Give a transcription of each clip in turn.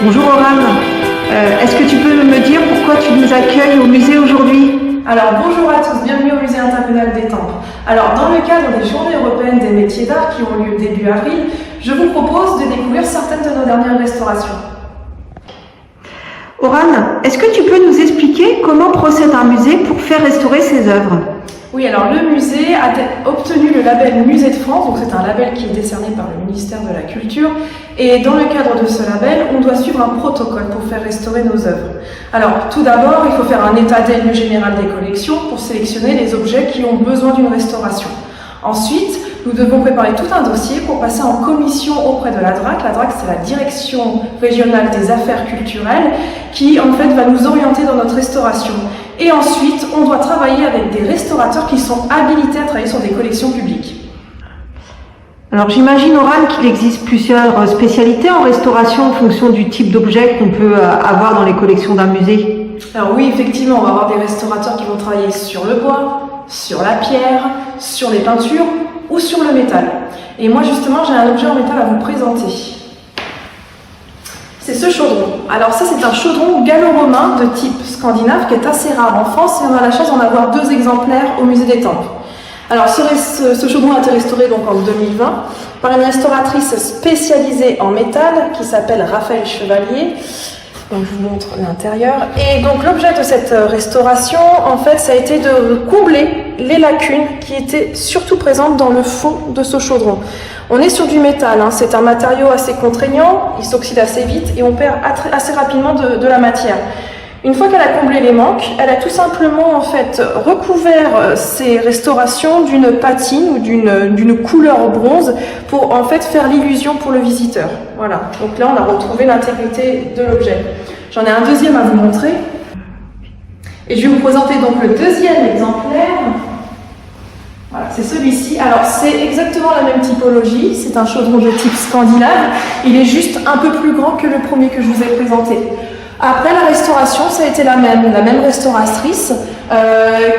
Bonjour Oran, est-ce que tu peux me dire pourquoi tu nous accueilles au musée aujourd'hui? Alors bonjour à tous, bienvenue au Musée Intercommunal d'Étampes. Alors dans le cadre des Journées européennes des métiers d'art qui ont lieu début avril, je vous propose de découvrir certaines de nos dernières restaurations. Oran, est-ce que tu peux nous expliquer comment procède un musée pour faire restaurer ses œuvres? Oui, alors le musée a obtenu le label Musée de France, donc c'est un label qui est décerné par le ministère de la Culture, et dans le cadre de ce label, on doit suivre un protocole pour faire restaurer nos œuvres. Alors tout d'abord, il faut faire un état des lieux général des collections pour sélectionner les objets qui ont besoin d'une restauration. Ensuite, nous devons préparer tout un dossier pour passer en commission auprès de la DRAC. La DRAC, c'est la Direction régionale des affaires culturelles qui, en fait, va nous orienter dans notre restauration. Et ensuite, on doit travailler avec des restaurateurs qui sont habilités à travailler sur des collections publiques. Alors j'imagine, Oran, qu'il existe plusieurs spécialités en restauration en fonction du type d'objet qu'on peut avoir dans les collections d'un musée. Alors oui, effectivement, on va avoir des restaurateurs qui vont travailler sur le bois, sur la pierre, sur les peintures ou sur le métal. Et moi justement, j'ai un objet en métal à vous présenter. C'est ce chaudron. Alors ça, c'est un chaudron gallo-romain de type scandinave qui est assez rare en France et on a la chance d'en avoir 2 exemplaires au musée d'Étampes. Alors ce chaudron a été restauré donc en 2020 par une restauratrice spécialisée en métal qui s'appelle Raphaël Chevalier. Donc je vous montre l'intérieur. Et donc l'objet de cette restauration, en fait, ça a été de combler les lacunes qui étaient surtout présentes dans le fond de ce chaudron. On est sur du métal, hein. C'est un matériau assez contraignant, il s'oxyde assez vite et on perd assez rapidement de la matière. Une fois qu'elle a comblé les manques, elle a tout simplement en fait recouvert ces restaurations d'une patine ou d'une couleur bronze pour en fait faire l'illusion pour le visiteur. Voilà, donc là on a retrouvé l'intégrité de l'objet. J'en ai un deuxième à vous montrer. Et je vais vous présenter donc le deuxième exemplaire. Voilà, c'est celui-ci. Alors c'est exactement la même typologie, c'est un chaudron de type scandinave. Il est juste un peu plus grand que le premier que je vous ai présenté. Après la restauration, ça a été la même restauratrice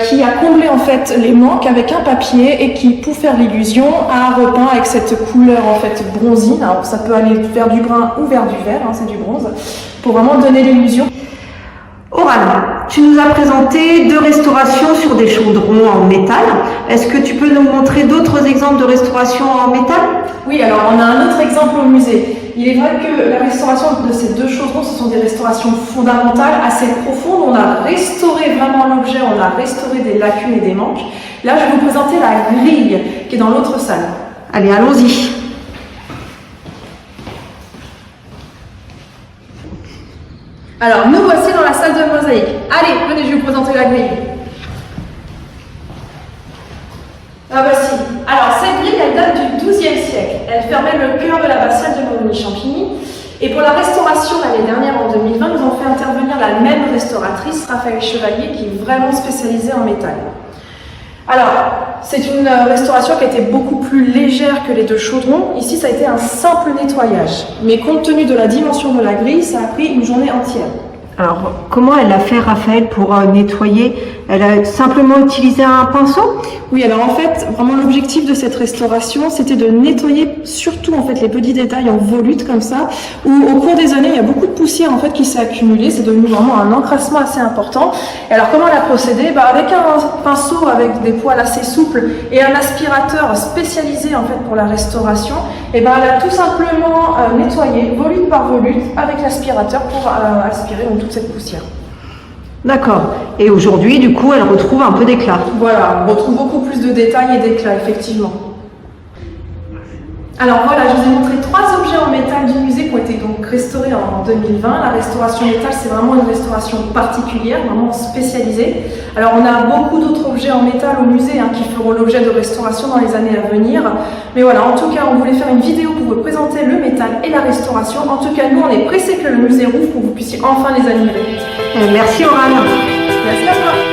qui a comblé en fait les manques avec un papier et qui, pour faire l'illusion, a repeint avec cette couleur en fait bronzine. Alors ça peut aller vers du brun ou vers du vert, hein, c'est du bronze, pour vraiment donner l'illusion. Oran, tu nous as présenté 2 restaurations sur des chaudrons en métal. Est-ce que tu peux nous montrer d'autres exemples de restauration en métal? Oui, alors on a un autre exemple au musée. Il est vrai que la restauration de ces 2 chaudrons, ce sont des restaurations fondamentales, assez profondes. On a restauré vraiment l'objet, on a restauré des lacunes et des manques. Là, je vais vous présenter la grille qui est dans l'autre salle. Allez, allons-y. Alors, nous voici dans la salle de mosaïque. Allez, venez, je vais vous présenter la grille. La voici. Alors, cette grille, elle date du XIIe siècle. Elle fermait le cœur de l'abbatiale de Moroni-Champigny. Et pour la restauration l'année dernière, en 2020, nous avons fait intervenir la même restauratrice, Raphaël Chevalier, qui est vraiment spécialisée en métal. Alors, c'est une restauration qui a été beaucoup plus légère que les 2 chaudrons. Ici, ça a été un simple nettoyage. Mais compte tenu de la dimension de la grille, ça a pris une journée entière. Alors, comment elle a fait, Raphaël, pour nettoyer? Elle a simplement utilisé un pinceau? Oui, alors en fait, vraiment l'objectif de cette restauration, c'était de nettoyer surtout en fait les petits détails en volute comme ça, où au cours des années, il y a beaucoup de poussière en fait qui s'est accumulée, c'est devenu vraiment un encrassement assez important. Et alors comment elle a procédé? Avec un pinceau avec des poils assez souples et un aspirateur spécialisé en fait pour la restauration, elle a tout simplement nettoyé volute par volute avec l'aspirateur pour aspirer donc, toute cette poussière. D'accord. Et aujourd'hui, du coup, elle retrouve un peu d'éclat. Voilà, on retrouve beaucoup plus de détails et d'éclat, effectivement. Alors voilà, je vous ai montré 3 objets en métal du musée qui ont été donc restaurés en 2020. La restauration métal, c'est vraiment une restauration particulière, vraiment spécialisée. Alors on a beaucoup d'autres objets en métal au musée qui feront l'objet de restauration dans les années à venir. Mais voilà, en tout cas, on voulait faire une vidéo pour vous présenter le métal et la restauration. En tout cas, nous, on est pressés que le musée rouvre pour que vous puissiez enfin les admirer. Merci, Oran. Merci à vous.